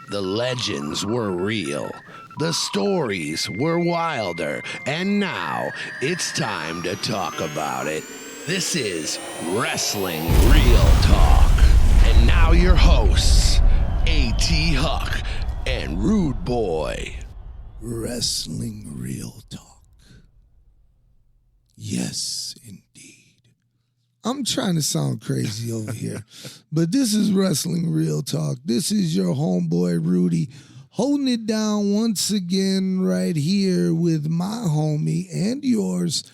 The legends were real. The stories were wilder. And now it's time to talk about it. This is Wrestling Real Talk. And now your hosts, A.T. Huck and Rude Boy. Wrestling Real Talk. Yes, indeed. I'm trying to sound crazy over here, but this is Wrestling Real Talk. This is your homeboy, Rudy, holding it down once again right here with my homie and yours,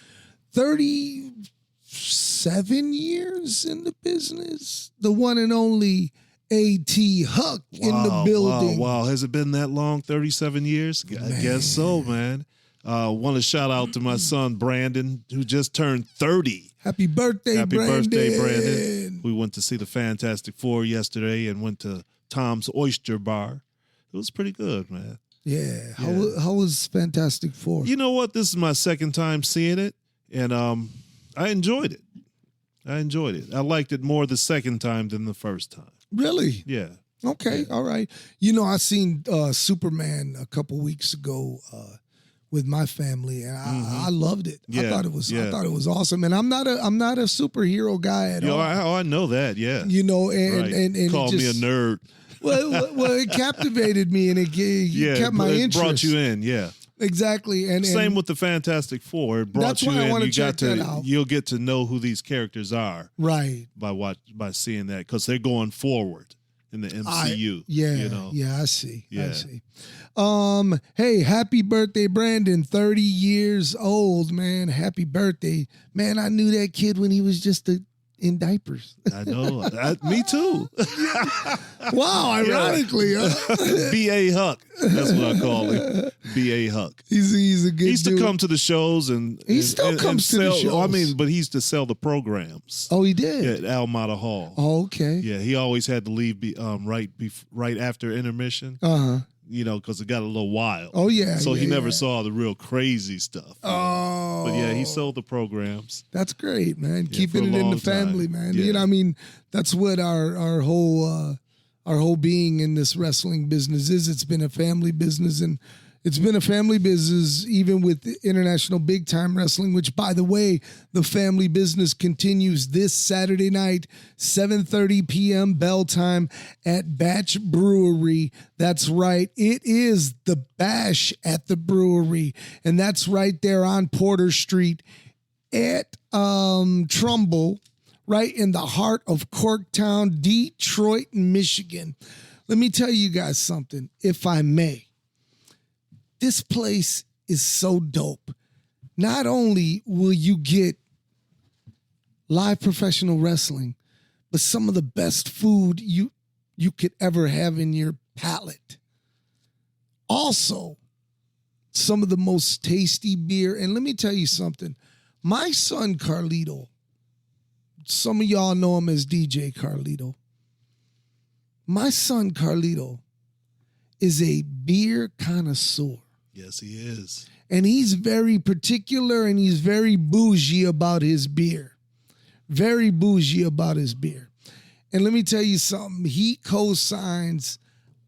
37 years in the business, the one and only A.T. Huck in the building. Wow. Has it been that long? 37 years? I guess so, man. Want to shout out to my son, Brandon, who just turned 30. Happy birthday, Brandon. Happy birthday, Brandon. We went to see the Fantastic Four yesterday and went to Tom's Oyster Bar. It was pretty good, man. Yeah. How was Fantastic Four? You know what? This is my second time seeing it, and I enjoyed it. I liked it more the second time than the first time. Really? Yeah. Okay. Yeah. All right. You know, I seen Superman a couple weeks ago with my family, and I loved it. Yeah. I thought it was awesome. And I'm not a superhero guy at all. I know that. Yeah. You know, Right. and Call me a nerd. Well, it captivated me, and it kept my interest. It brought you in. Yeah. Exactly. And same with the Fantastic Four. It brought that's you why I in. want to check that out. You'll get to know who these characters are. Right. By seeing that, because they're going forward in the MCU. Yeah, I see. Yeah. I see. Hey, happy birthday, Brandon. 30 years old, man. Happy birthday. Man, I knew that kid when he was just in diapers. I know. Me too. Wow, ironically. B.A. Huck. That's what I call him. B.A. Huck. He's a good dude. He used to come to the shows and he still comes to the shows. But he used to sell the programs. Oh, he did? At Almada Hall. Oh, okay. Yeah, he always had to leave right after intermission. Uh-huh. You know, because it got a little wild. Oh, yeah. So he never saw the real crazy stuff. Oh. But yeah, he sold the programs. That's great, man. Yeah, Keeping it in the family, man. Yeah. You know, I mean, that's what our whole being in this wrestling business is. It's been a family business, and it's been a family business even with International Big Time Wrestling, which, by the way, the family business continues this Saturday night, 7:30 p.m. bell time at Batch Brewery. That's right. It is the Bash at the Brewery, and that's right there on Porter Street at Trumbull, right in the heart of Corktown, Detroit, Michigan. Let me tell you guys something, if I may. This place is so dope. Not only will you get live professional wrestling, but some of the best food you could ever have in your palate. Also, some of the most tasty beer. And let me tell you something. My son, Carlito, some of y'all know him as DJ Carlito. My son, Carlito, is a beer connoisseur. Yes, he is. And he's very particular and he's very bougie about his beer. Very bougie about his beer. And let me tell you something. He co-signs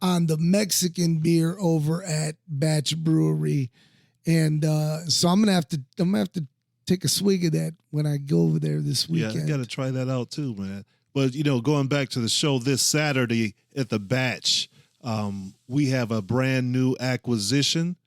on the Mexican beer over at Batch Brewery. And so I'm gonna have to take a swig of that when I go over there this weekend. Yeah, I gotta try that out too, man. But you know, going back to the show this Saturday at the Batch, we have a brand new acquisition.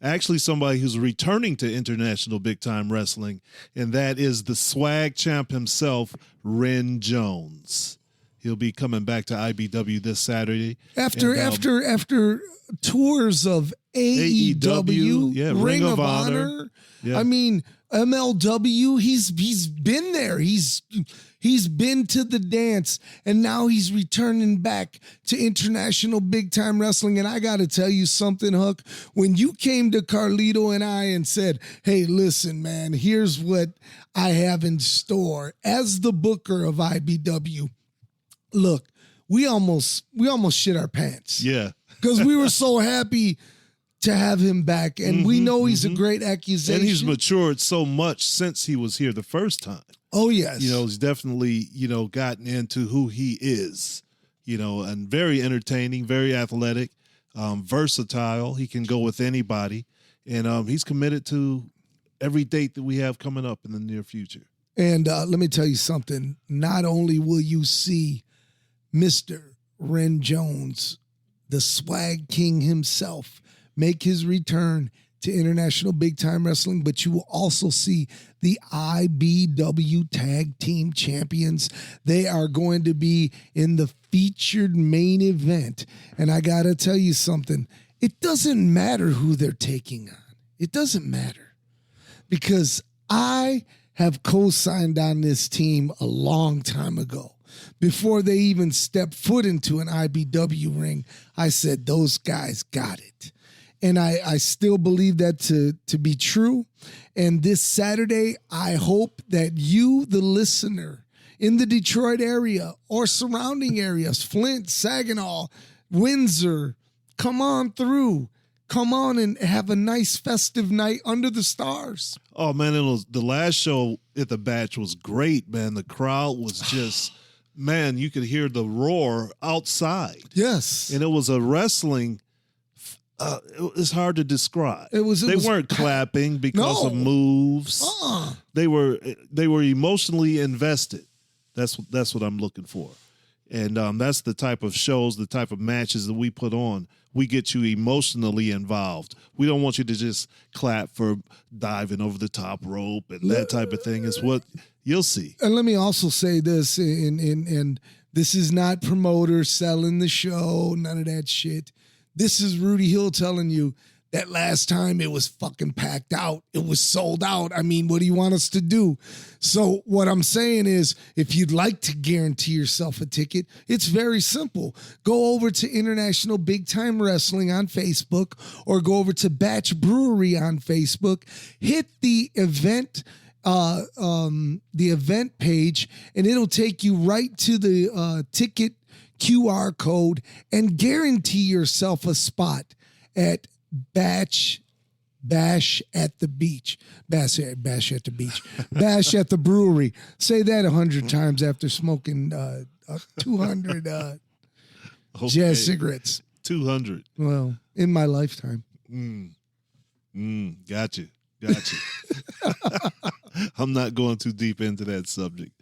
Actually, somebody who's returning to International Big Time Wrestling, and that is the swag champ himself, Ren Jones. He'll be coming back to IBW this Saturday. After tours of AEW, yeah, Ring of Honor. Yeah. I mean, MLW, he's been there. He's been to the dance, and now he's returning back to International Big Time Wrestling. And I got to tell you something, Huck. When you came to Carlito and I and said, hey, listen, man, here's what I have in store as the booker of IBW. Look, we almost shit our pants. Yeah. Because we were so happy to have him back. And we know he's a great accusation. And he's matured so much since he was here the first time. Oh, yes. You know, he's definitely, gotten into who he is, and very entertaining, very athletic. versatile. He can go with anybody. And he's committed to every date that we have coming up in the near future. And let me tell you something. Not only will you see Mr. Ren Jones, the swag king himself, make his return to International Big Time Wrestling, but you will also see the IBW Tag Team Champions. They are going to be in the featured main event. And I got to tell you something. It doesn't matter who they're taking on. It doesn't matter. Because I have co-signed on this team a long time ago. Before they even stepped foot into an IBW ring, I said, those guys got it. And I still believe that to be true. And this Saturday, I hope that you, the listener, in the Detroit area or surrounding areas, Flint, Saginaw, Windsor, come on through. Come on and have a nice festive night under the stars. Oh, man, the last show at the Batch was great, man. The crowd was just, man, you could hear the roar outside. Yes. And it was a wrestling... it's hard to describe. They weren't clapping because of moves. They were emotionally invested. That's what I'm looking for, and that's the type of shows, the type of matches that we put on. We get you emotionally involved. We don't want you to just clap for diving over the top rope and that type of thing. Is what you'll see. And let me also say this, and this is not promoter selling the show, none of that shit. This is Rudy Hill telling you that last time it was fucking packed out. It was sold out. I mean, what do you want us to do? So what I'm saying is, if you'd like to guarantee yourself a ticket, it's very simple. Go over to International Big Time Wrestling on Facebook or go over to Batch Brewery on Facebook. Hit the event page and it'll take you right to the ticket QR code and guarantee yourself a spot at Bash at the Beach. Bash at the Beach. Bash at the Brewery. Say that 100 times after smoking 200 jazz cigarettes. 200. Well, in my lifetime. Gotcha. I'm not going too deep into that subject.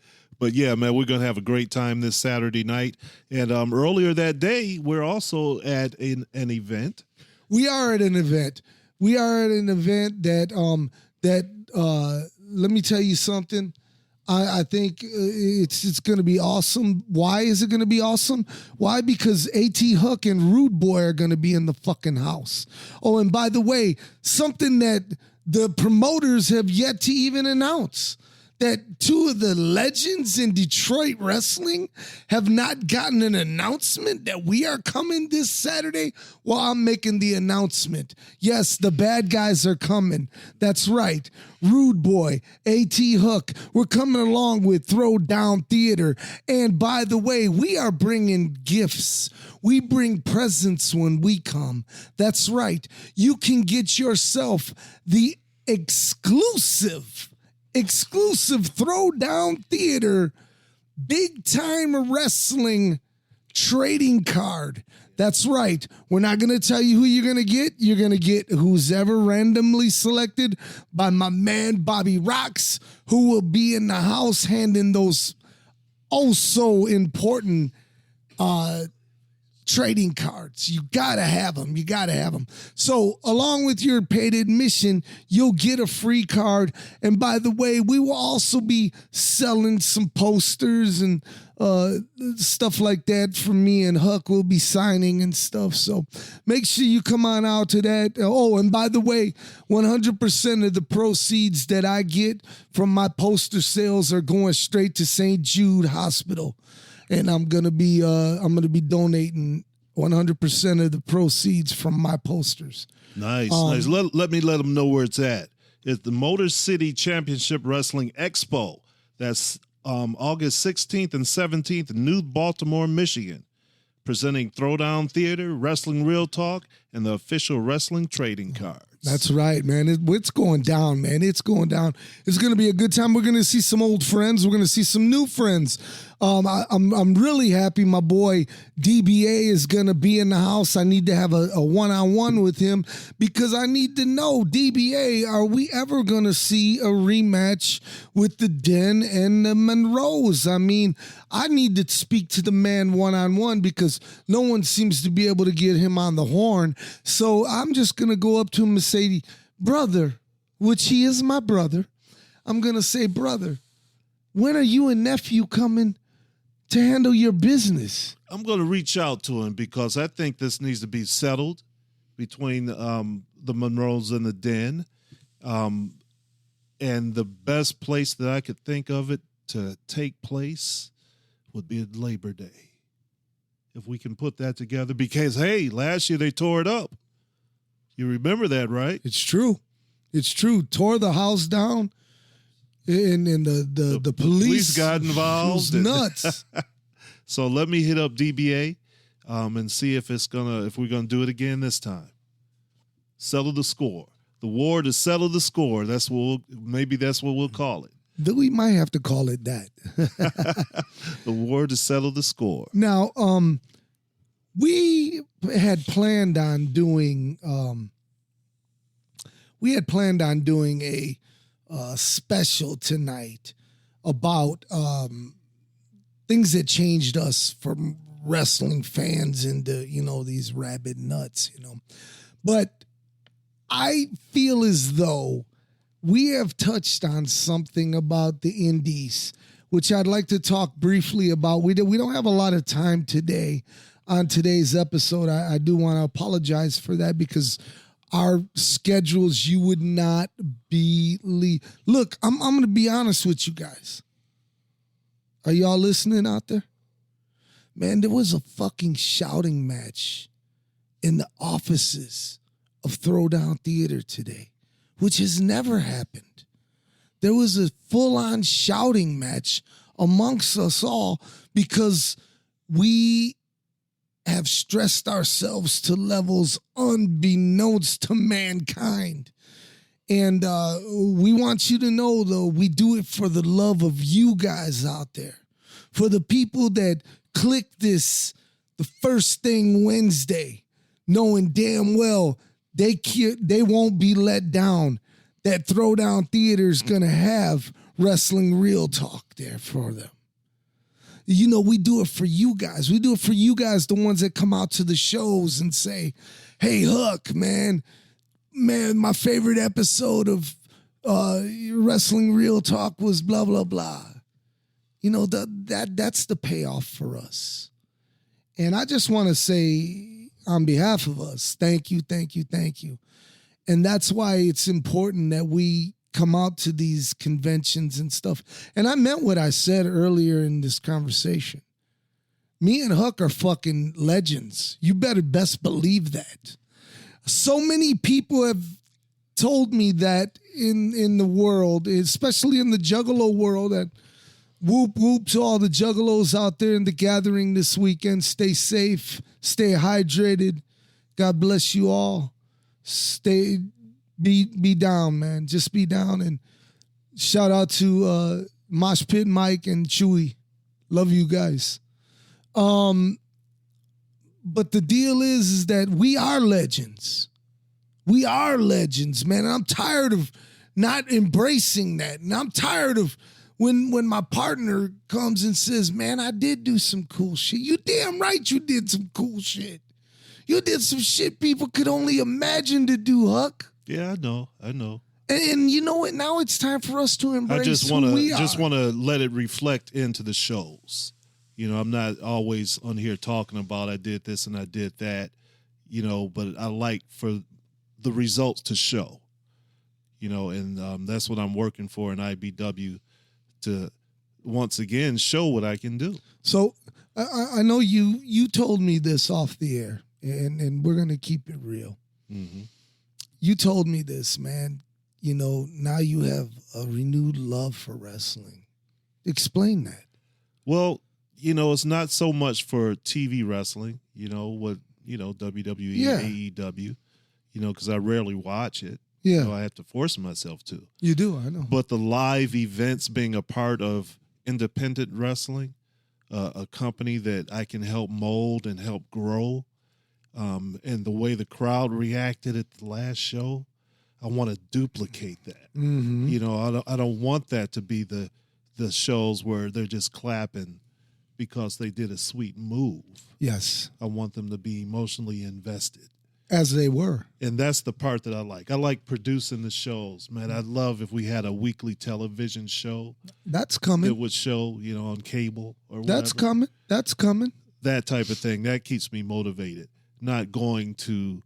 But yeah, man, we're going to have a great time this Saturday night. And earlier that day, we're also at an event. We are at an event. That let me tell you something. I think it's going to be awesome. Why is it going to be awesome? Why? Because A.T. Huck and Rude Boy are going to be in the fucking house. Oh, and by the way, something that the promoters have yet to even announce. That two of the legends in Detroit wrestling have not gotten an announcement that we are coming this Saturday. Well, I'm making the announcement. Yes, the bad guys are coming. That's right. Rude Boy, A.T. Hook. We're coming along with Throwdown Theatre. And by the way, we are bringing gifts. We bring presents when we come. That's right. You can get yourself the exclusive Throwdown Theatre Big Time Wrestling trading card. That's right. We're not going to tell you who you're going to get. You're going to get who's ever randomly selected by my man Bobby Rocks, who will be in the house handing those oh so important trading cards. You gotta have them. So along with your paid admission, you'll get a free card. And by the way, we will also be selling some posters and stuff like that for me, and Huck will be signing and stuff. So make sure you come on out to that. Oh, and by the way, 100% of the proceeds that I get from my poster sales are going straight to St. Jude Hospital. And I'm gonna be donating 100% of the proceeds from my posters. Nice. Let me let them know where it's at. It's the Motor City Championship Wrestling Expo. That's August 16th and 17th in New Baltimore, Michigan. Presenting Throwdown Theatre, Wrestling Real Talk, and the official wrestling trading cards. That's right, man. It's going down, man. It's going down. It's going to be a good time. We're going to see some old friends. We're going to see some new friends. I'm really happy my boy DBA is gonna be in the house. I need to have a one-on-one with him because I need to know, DBA, are we ever gonna see a rematch with the Den and the Monroes? I mean, I need to speak to the man one-on-one because no one seems to be able to get him on the horn. So I'm just gonna go up to him and say, brother, which he is my brother. I'm gonna say, brother, when are you and nephew coming to handle your business? I'm going to reach out to him because I think this needs to be settled between the Monroes and the Den. And the best place that I could think of it to take place would be Labor Day. If we can put that together, because, hey, last year they tore it up. You remember that, right? It's true. It's true. Tore the house down. And the police got involved. It was nuts. So let me hit up DBA and see if we're gonna do it again this time. Settle the score. The war to settle the score. That's what we'll call it. We might have to call it that. The war to settle the score. Now, we had planned on doing a special tonight about things that changed us from wrestling fans into, these rabid nuts, But I feel as though we have touched on something about the indies, which I'd like to talk briefly about. We don't have a lot of time today on today's episode. I do want to apologize for that because our schedules, you would not believe. Look, I'm going to be honest with you guys. Are y'all listening out there? Man, there was a fucking shouting match in the offices of Throwdown Theatre today, which has never happened. There was a full-on shouting match amongst us all because we have stressed ourselves to levels unbeknownst to mankind. And we want you to know, though, we do it for the love of you guys out there. For the people that click this the first thing Wednesday, knowing damn well they won't be let down. That Throwdown Theater is going to have Wrestling Real Talk there for them. We do it for you guys. We do it for you guys, the ones that come out to the shows and say, hey, Huck, man, my favorite episode of Wrestling Real Talk was blah, blah, blah. That's the payoff for us. And I just want to say on behalf of us, thank you, thank you, thank you. And that's why it's important that we come out to these conventions and stuff. And I meant what I said earlier in this conversation. Me and Huck are fucking legends. You better best believe that. So many people have told me that in the world, especially in the Juggalo world, that whoop whoop to all the Juggalos out there in the gathering this weekend. Stay safe, stay hydrated. God bless you all. Be down, man. Just be down. And shout out to Mosh Pit Mike and Chewy. Love you guys. But the deal is that we are legends. We are legends, man. And I'm tired of not embracing that. And I'm tired of when my partner comes and says, man, I did do some cool shit. You damn right you did some cool shit. You did some shit people could only imagine to do, Huck. Yeah, I know. And you know what? Now it's time for us to embrace who we are. I just want to let it reflect into the shows. I'm not always on here talking about I did this and I did that, but I like for the results to show, and that's what I'm working for in IBW, to once again show what I can do. So I know you told me this off the air, and we're going to keep it real. Mm-hmm. You told me this, man. Now you have a renewed love for wrestling. Explain that. Well, it's not so much for TV wrestling, WWE and AEW, because I rarely watch it. Yeah. I have to force myself to. You do, I know. But the live events, being a part of independent wrestling, a company that I can help mold and help grow. And the way the crowd reacted at the last show, I want to duplicate that. Mm-hmm. You know, I don't want that to be the shows where they're just clapping because they did a sweet move. Yes. I want them to be emotionally invested. As they were. And that's the part that I like. I like producing the shows, man. I'd love if we had a weekly television show. That's coming. That would show, you know, on cable or whatever. That's coming. That's coming. That type of thing. That keeps me motivated. Not going to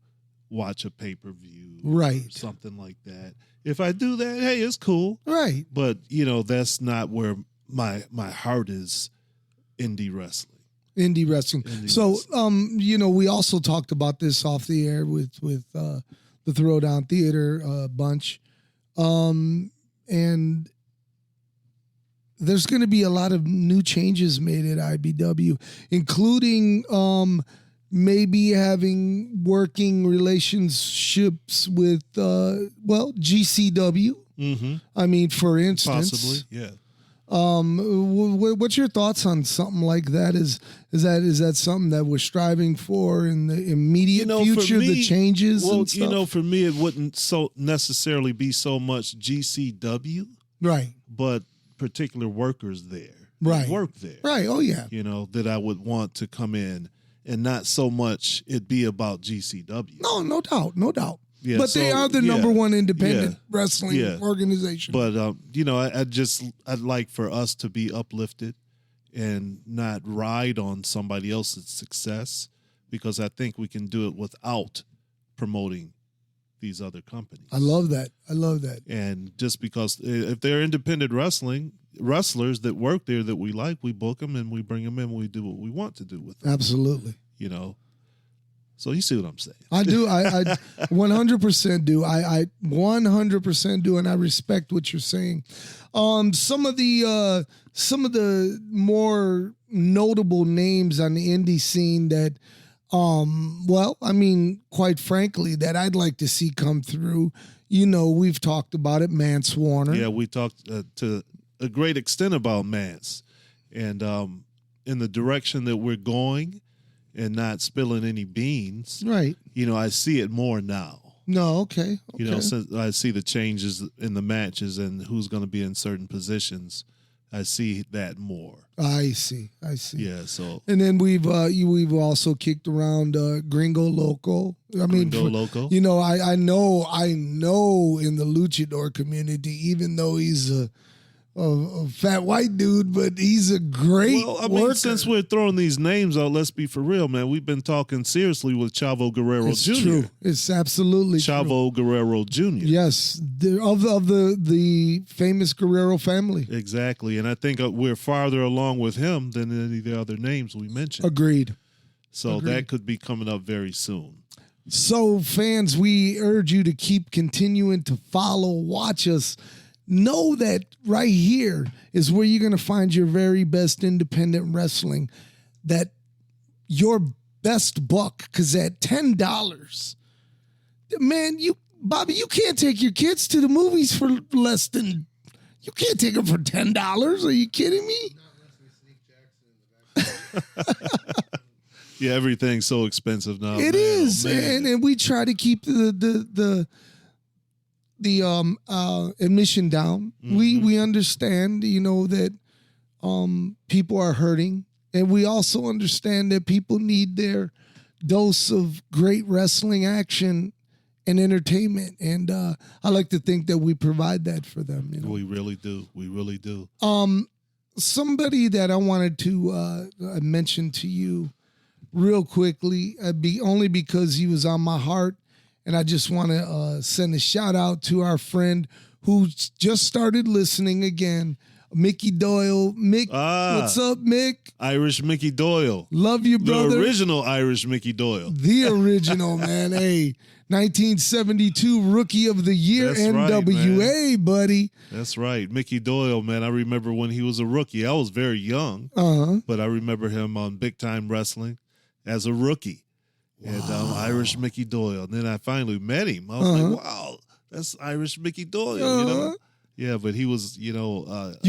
watch a pay-per-view. Right. Or something like that. If I do that, hey, it's cool. Right. But, you know, that's not where my heart is. Indie wrestling. Indie wrestling. So, you know, we also talked about this off the air with the Throwdown Theatre bunch. And there's going to be a lot of new changes made at IBW, including maybe having working relationships with, GCW. Mm-hmm. I mean, for instance. Possibly, yeah. What's your thoughts on something like that? Is that something that we're striving for in the immediate future? Me, the changes. Well, and stuff? for me, it wouldn't so necessarily be so much GCW, right? But particular workers there, right? Work there, right? Oh yeah. You know that I would want to come in and not so much it be about GCW. No doubt, no doubt. Yeah, but they are the number one independent wrestling organization. But you know, I'd like for us to be uplifted and not ride on somebody else's success, because I think we can do it without promoting these other companies. I love that. And just because if they're independent wrestlers that work there that we like, we book them and we bring them in. We do what we want to do with them. Absolutely. You know. So you see what I'm saying? I do. I 100% do. I 100% do, and I respect what you're saying. Some of the more notable names on the indie scene that, I mean, quite frankly, that I'd like to see come through. You know, we've talked about it, Mance Warner. Yeah, we talked to a great extent about Mance, and in the direction that we're going. And not spilling any beans. Right. You know, I see it more now. No, okay. You know, since I see the changes in the matches and who's going to be in certain positions, I see that more. I see. Yeah, so. And then we've also kicked around Gringo Loco. Gringo Loco. You know, I know in the luchador community, even though he's a fat white dude, but he's a great worker. Since we're throwing these names out, let's be for real, man. We've been talking seriously with Chavo Guerrero it's Jr. True. It's absolutely Chavo true. Guerrero Jr. Yes, of the famous Guerrero family. Exactly, and I think we're farther along with him than any of the other names we mentioned. Agreed. So that could be coming up very soon. So, fans, we urge you to keep continuing to follow, watch us. Know that right here is where you're going to find your very best independent wrestling, that your best buck, because at $10, man, Bobby, you can't take your kids to the movies for less than, you can't take them for $10. Are you kidding me? Yeah, everything's so expensive now. It is. And we try to keep the admission down. Mm-hmm. We understand, you know, that people are hurting, and we also understand that people need their dose of great wrestling action and entertainment, and I like to think that we provide that for them. You know? We really do. Somebody that I wanted to mention to you real quickly, only because he was on my heart. And I just want to send a shout out to our friend who just started listening again, Mickey Doyle. Mick, what's up, Mick? Irish Mickey Doyle. Love you, brother. The original Irish Mickey Doyle. The original, man. Hey, 1972 Rookie of the Year, That's NWA, right, buddy. That's right. Mickey Doyle, man. I remember when he was a rookie. I was very young, but I remember him on Big Time Wrestling as a rookie. And Irish Mickey Doyle. And then I finally met him. I was like, wow, that's Irish Mickey Doyle, you know? Yeah, but he was, you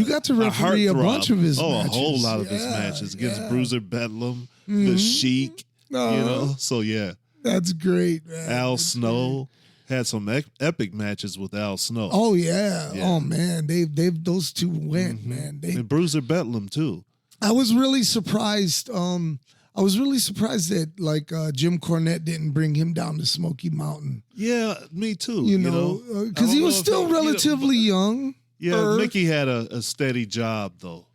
got to referee a bunch of his matches. a whole lot of his matches against Bruiser Bedlam, the Sheik, So, yeah. That's great, man. Al Snow. Had some epic matches with Al Snow. Oh, yeah. Oh, man. They've those two went, man. And Bruiser Bedlam, too. I was really surprised. That Jim Cornette didn't bring him down to Smoky Mountain. Yeah, me too. Because he was still relatively young. Yeah, Mickey had a steady job though.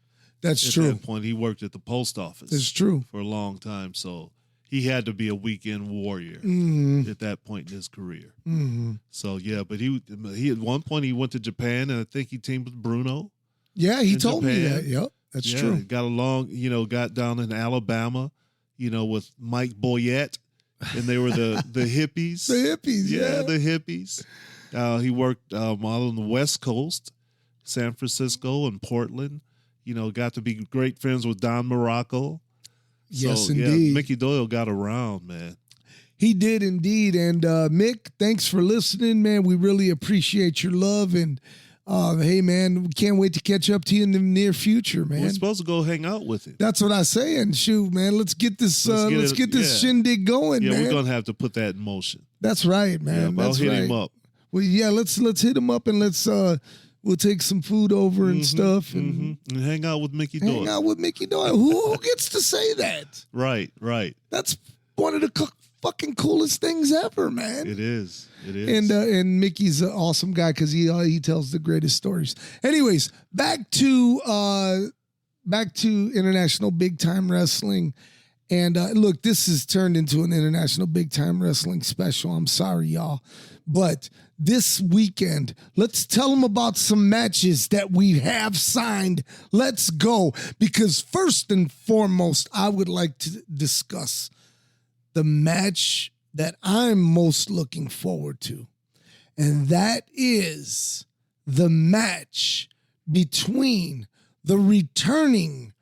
That's at true. At that point, he worked at the post office. That's true for a long time, so he had to be a weekend warrior at that point in his career. Mm-hmm. So yeah, but he at one point he went to Japan, and I think he teamed with Bruno. Yeah, he told me that. Yep, that's true. Got along, got down in Alabama, with Mike Boyette, and they were the hippies. The hippies, yeah. The hippies. He worked out on the West Coast, San Francisco and Portland. Got to be great friends with Don Morocco. Yes, indeed. Mickey Doyle got around, man. He did indeed. And Mick, thanks for listening, man. We really appreciate your love. And hey, man, we can't wait to catch up to you in the near future, man. We're supposed to go hang out with him. That's what I'm saying. Shoot, man, let's get this shindig going, man. Yeah, we're gonna have to put that in motion. That's right, man. Yeah, I'll hit him up. Well, yeah, let's hit him up and we'll take some food over and stuff and hang out with Mickey Doyle. Hang out with Mickey Doyle. Who gets to say that? Right. That's one of the fucking coolest things ever, man. It is. And Mickey's an awesome guy because he tells the greatest stories. Anyways, back to international big time wrestling. And look, this has turned into an international big time wrestling special. I'm sorry, y'all. But this weekend, let's tell them about some matches that we have signed. Let's go. Because first and foremost, I would like to discuss the match that I'm most looking forward to. And that is the match between the returning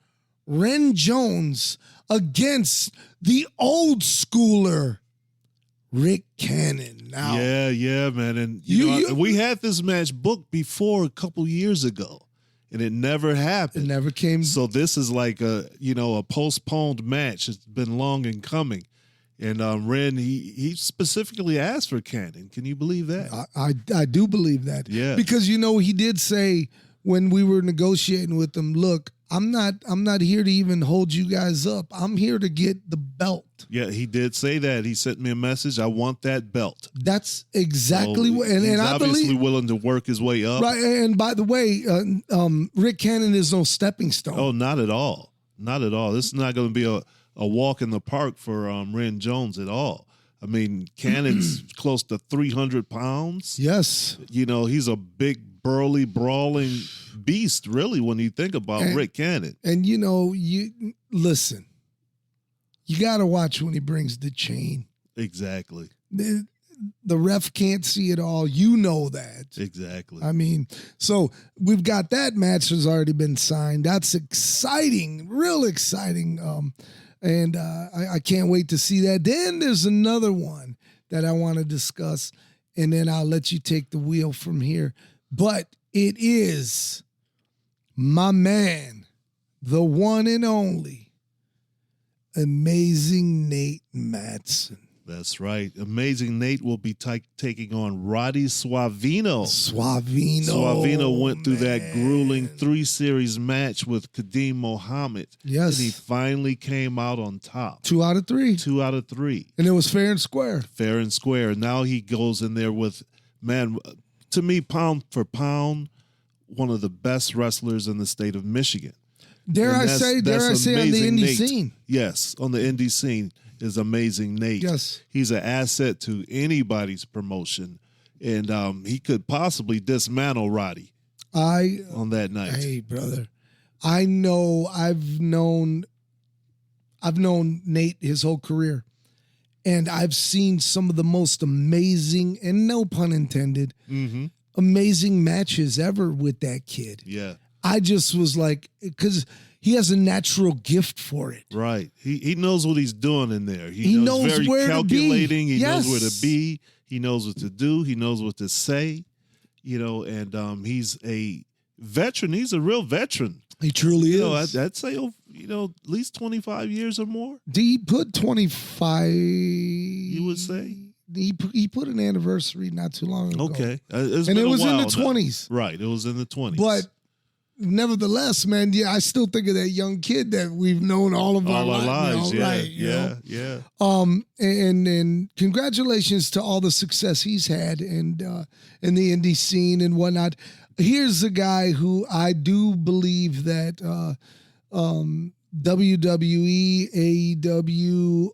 Ren Jones against the old schooler Rick Cannon. Now, yeah, man. And we had this match booked before a couple years ago, and it never happened. It never came. So this is like a postponed match. It's been long in coming. And Ren, he specifically asked for Cannon. Can you believe that? I do believe that. Yeah. Because he did say when we were negotiating with him, look, I'm not here to even hold you guys up. I'm here to get the belt. Yeah, he did say that. He sent me a message. I want that belt. That's exactly what. And he's I obviously believe, willing to work his way up. Right. And by the way, Rick Cannon is no stepping stone. Oh, not at all. Not at all. This is not going to be a walk in the park for Ren Jones at all. I mean, Cannon's close to 300 pounds. Yes. He's a big, burly, brawling beast, really, when you think about Rick Cannon. And, you listen, you got to watch when he brings the chain. Exactly. The ref can't see it all. You know that. Exactly. I mean, so we've got that match has already been signed. That's exciting, real exciting. And I can't wait to see that. Then there's another one that I want to discuss, and then I'll let you take the wheel from here. But it is my man, the one and only, Amazing Nate Matson. That's right. Amazing Nate will be taking on Roddy Suavino. Suavino went through that grueling 3-series match with Kadeem Mohammed. Yes. And he finally came out on top. 2 out of 3. 2 out of 3. And it was fair and square. Fair and square. Now he goes in there with, man, to me, pound for pound, one of the best wrestlers in the state of Michigan. Dare I say on the indie scene. Yes, on the indie scene is Amazing Nate. Yes. He's an asset to anybody's promotion, and he could possibly dismantle Roddy on that night. Hey, brother, I've known Nate his whole career, and I've seen some of the most amazing, and no pun intended, amazing matches ever with that kid. Yeah. I just was like, because he has a natural gift for it. Right. He knows what he's doing in there. He knows very where calculating. to be. He Yes. knows where to be. He knows what to do. He knows what to say. and he's a veteran. He's a real veteran. He truly is. I'd say, at least 25 years or more. He put 25. You would say? He put an anniversary not too long ago. Okay. And it was in the 20s. Right. It was in the 20s. But nevertheless, man, I still think of that young kid that we've known all our lives. Yeah. And congratulations to all the success he's had and in the indie scene and whatnot. Here's a guy who I do believe that WWE, AEW,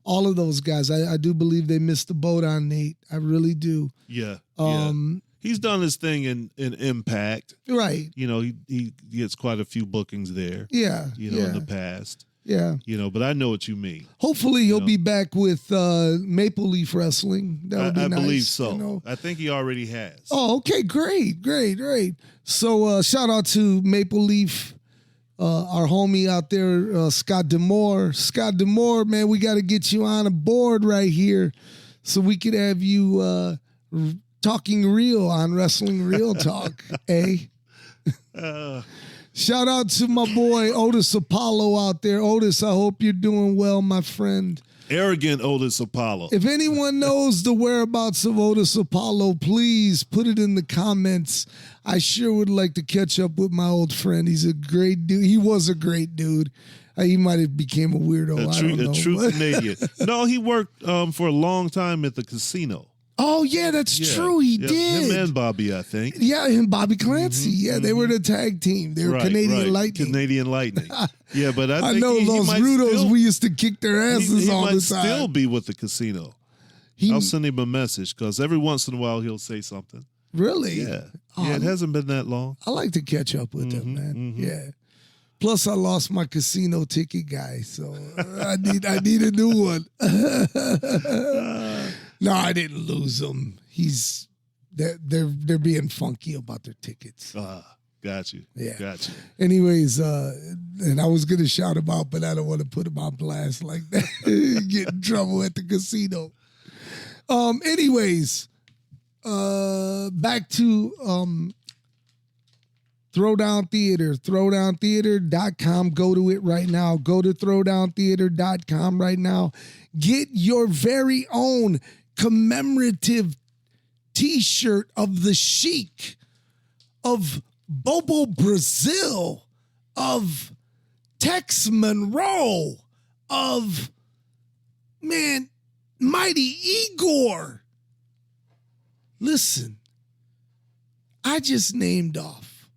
all of those guys, I do believe they missed the boat on Nate. I really do. Yeah. He's done his thing in Impact. Right. He gets quite a few bookings there. Yeah. In the past. Yeah. But I know what you mean. Hopefully he'll be back with Maple Leaf Wrestling. That would be I nice. believe so. I think he already has. Oh, okay. Great. So shout out to Maple Leaf, our homie out there, Scott Demore. Scott Demore, man, we got to get you on a board right here so we could have you talking real on Wrestling Real Talk, eh? Shout out to my boy Otis Apollo out there. Otis, I hope you're doing well, my friend. Arrogant Otis Apollo. If anyone knows the whereabouts of Otis Apollo, please put it in the comments. I sure would like to catch up with my old friend. He's a great dude. He was a great dude. He might have became a weirdo. I don't know. A true Canadian. No, he worked for a long time at the casino. Oh, yeah, that's true. He did. Him and Bobby, I think. Yeah, and Bobby Clancy. They were the tag team. They were Canadian Lightning. Canadian Lightning. Yeah, but I know think those Rudos, we used to kick their asses all the time. He might still be with the casino. I'll send him a message because every once in a while he'll say something. Really? Yeah. It hasn't been that long. I like to catch up with him, man. Yeah. Plus, I lost my casino ticket guy, so I need a new one. No, I didn't lose them. They're being funky about their tickets. Got you. Yeah. Got you. Anyways, and I was gonna shout him out, but I don't want to put him on blast like that. Get in trouble at the casino. Anyways, back to Throwdown Theater, throwdowntheater.com. Go to it right now. Go to throwdowntheater.com right now. Get your very own commemorative t-shirt of the Sheik, of Bobo Brazil, of Tex Monroe, of, man, Mighty Igor. Listen, I just named off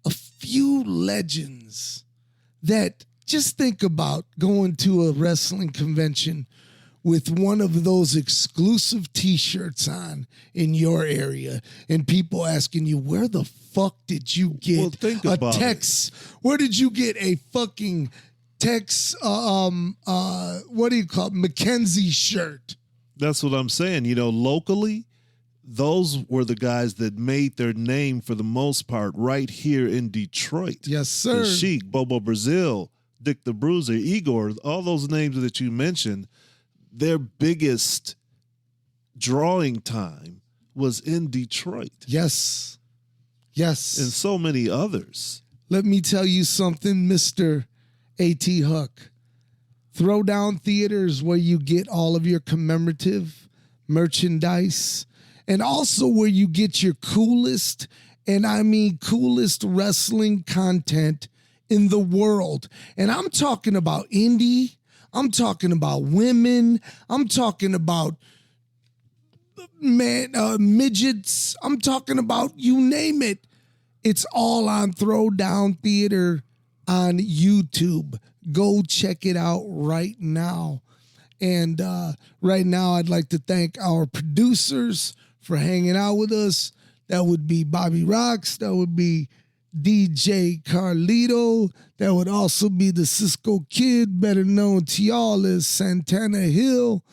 a few legends that just think about going to a wrestling convention with one of those exclusive t-shirts on in your area and people asking you, where the fuck did you get a Tex? Where did you get a fucking Tex, what do you call it, Mackenzie shirt? That's what I'm saying. Locally, those were the guys that made their name for the most part right here in Detroit. Yes, sir. The Sheik, Bobo Brazil, Dick the Bruiser, Igor, all those names that you mentioned, their biggest drawing time was in Detroit. Yes. And so many others. Let me tell you something, Mr. A.T. Huck. Throwdown Theater is where you get all of your commemorative merchandise and also where you get your coolest, and I mean coolest wrestling content in the world. And I'm talking about indie. I'm talking about women. I'm talking about midgets. I'm talking about you name it. It's all on Throwdown Theater on YouTube. Go check it out right now. And right now, I'd like to thank our producers for hanging out with us. That would be Bobby Rocks. That would be DJ Carlito. That would also be the Cisco Kid, better known to y'all as Santana Hill,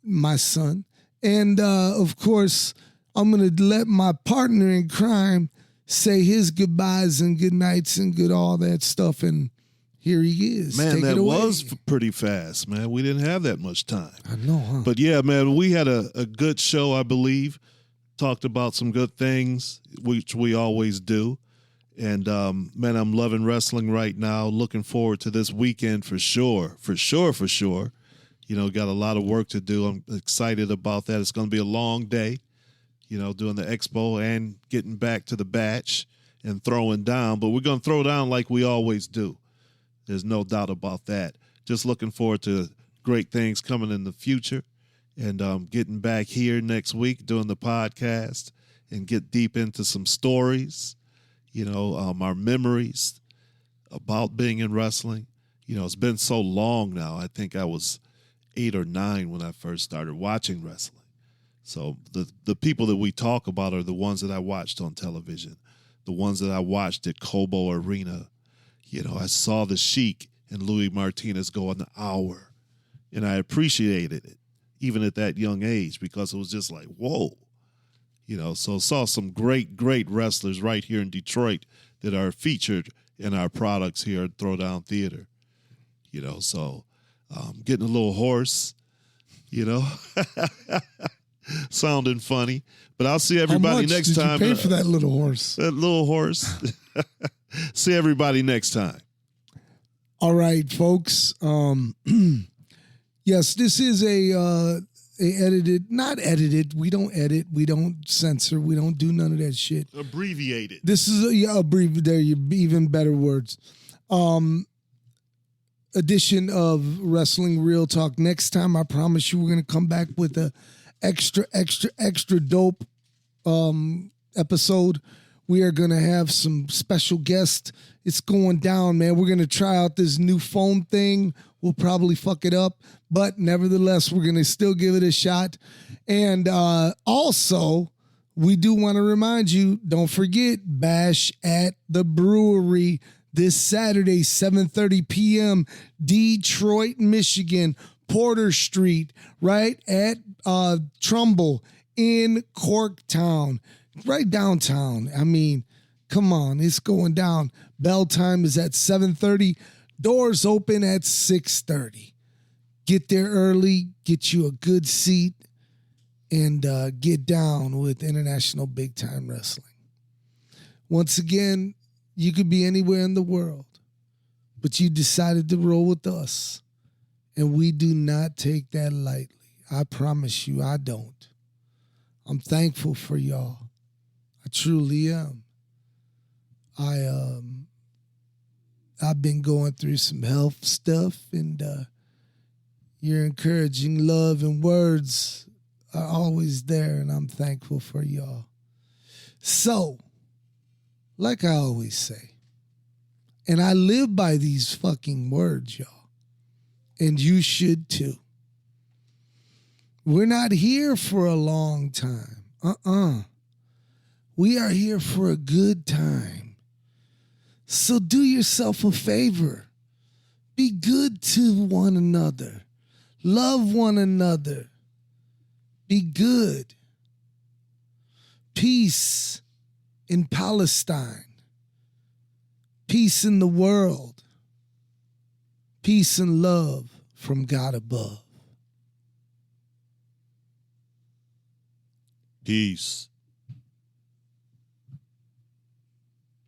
my son. And, of course, I'm going to let my partner in crime say his goodbyes and good nights and good all that stuff. And here he is. Man, Take that it away. was pretty fast, man. We didn't have that much time. I know, huh? But, yeah, man, we had a good show, I believe. talked about some good things, which we always do. And, man, I'm loving wrestling right now. Looking forward to this weekend for sure. You know, got a lot of work to do. I'm excited about that. It's going to be a long day, you know, doing the expo and getting back to the batch and throwing down. But we're going to throw down like we always do. There's no doubt about that. Just looking forward to great things coming in the future and getting back here next week doing the podcast and get deep into some stories, you know, our memories about being in wrestling. You know, it's been so long now. I think I was 8 or 9 when I first started watching wrestling. So the people that we talk about are the ones that I watched on television, the ones that I watched at Cobo Arena. You know, I saw the Sheik and Louis Martinez go an hour, and I appreciated it, even at that young age, because it was just like, whoa. You know, so saw some great wrestlers right here in Detroit that are featured in our products here at Throwdown Theatre. You know, so getting a little hoarse, you know, sounding funny. But I'll see everybody next time. How much did you pay for that little horse? That little horse. See everybody next time. All right, folks. Yes, this is a edited, not edited. We don't edit. We don't censor. We don't do none of that shit. Abbreviated. This is there. You even better words. Edition of Wrestling Real Talk. Next time, I promise you, we're gonna come back with a extra dope episode. We are gonna have some special guests. It's going down, man. We're gonna try out this new phone thing. We'll probably fuck it up, but nevertheless, we're gonna still give it a shot. And also, we do want to remind you, don't forget, Bash at the Brewery this Saturday, 7:30 p.m., Detroit, Michigan, Porter Street, right at Trumbull in Corktown, right downtown. I mean, come on, it's going down. Bell time is at 7:30. Doors open at 6:30. Get there early, get you a good seat, and get down with International Big Time Wrestling. Once again, you could be anywhere in the world, but you decided to roll with us, and we do not take that lightly. I promise you, I don't. I'm thankful for y'all. I truly am. I've been going through some health stuff, and your encouraging love and words are always there, and I'm thankful for y'all. So, like I always say, and I live by these fucking words, y'all, and you should too. We're not here for a long time. We are here for a good time. So do yourself a favor. Be good to one another. Love one another. Be good. Peace in Palestine. Peace in the world. Peace and love from God above. Peace.